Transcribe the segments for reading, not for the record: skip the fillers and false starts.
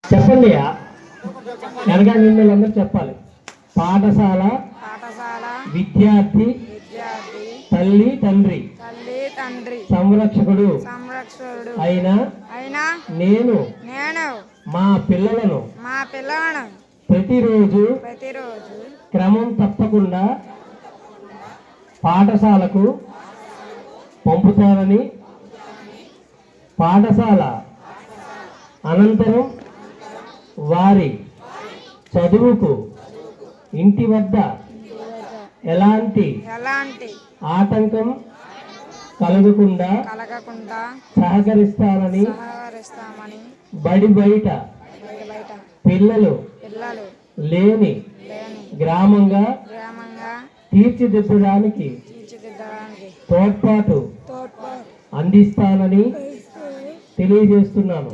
చెప్పండి వెనక నిన్నందరూ చెప్పాలి. పాఠశాల విద్యార్థి తల్లి తండ్రి సంరక్షకుడు అయినా నేను మా పిల్లలను ప్రతిరోజు క్రమం తప్పకుండా పాఠశాలకు పంపుతానని, పాఠశాల అనంతరం వారి చదువుకు ఇంటి వద్ద ఎలాంటి ఆటంకం కలగకుండా సహకరిస్తానని, బడి బయట పిల్లలు లేని గ్రామంగా తీర్చిదిద్దడానికి తోడ్పాటు అందిస్తానని తెలియజేస్తున్నాను.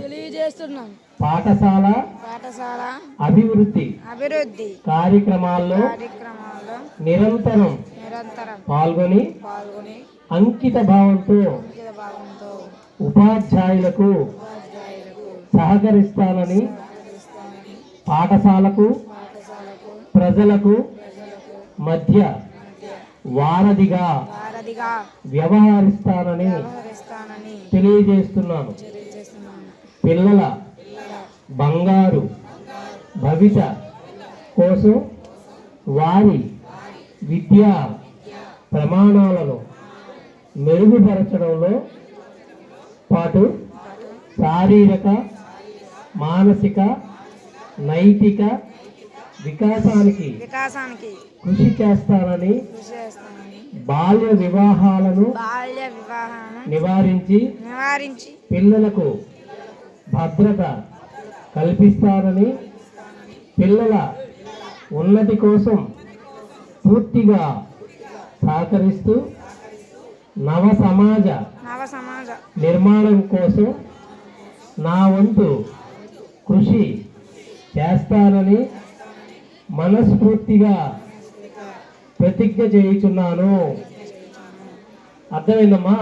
పాఠశాల అభివృద్ధి కార్యక్రమాల్లో నిరంతరం పాల్గొని అంకిత భావంతో ఉపాధ్యాయులకు సహకరిస్తానని, పాఠశాలకు ప్రజలకు మధ్య వారధిగా వ్యవహరిస్తానని తెలియజేస్తున్నాను. పిల్లల బంగారు భవిత కోసం వారి విద్యా ప్రమాణాలను మెరుగుపరచడంలో పాటు శారీరక, మానసిక, నైతిక వికాసానికి కృషి చేస్తానని, బాల్య వివాహాలను నివారించి పిల్లలకు భద్రత కల్పిస్తానని, పిల్లల ఉన్నతి కోసం పూర్తిగా సహకరిస్తూ నవ సమాజ నిర్మాణం కోసం నా వంతు కృషి చేస్తానని మనస్ఫూర్తిగా ప్రతిజ్ఞ చేయుచున్నాను. అర్థమైందమ్మా?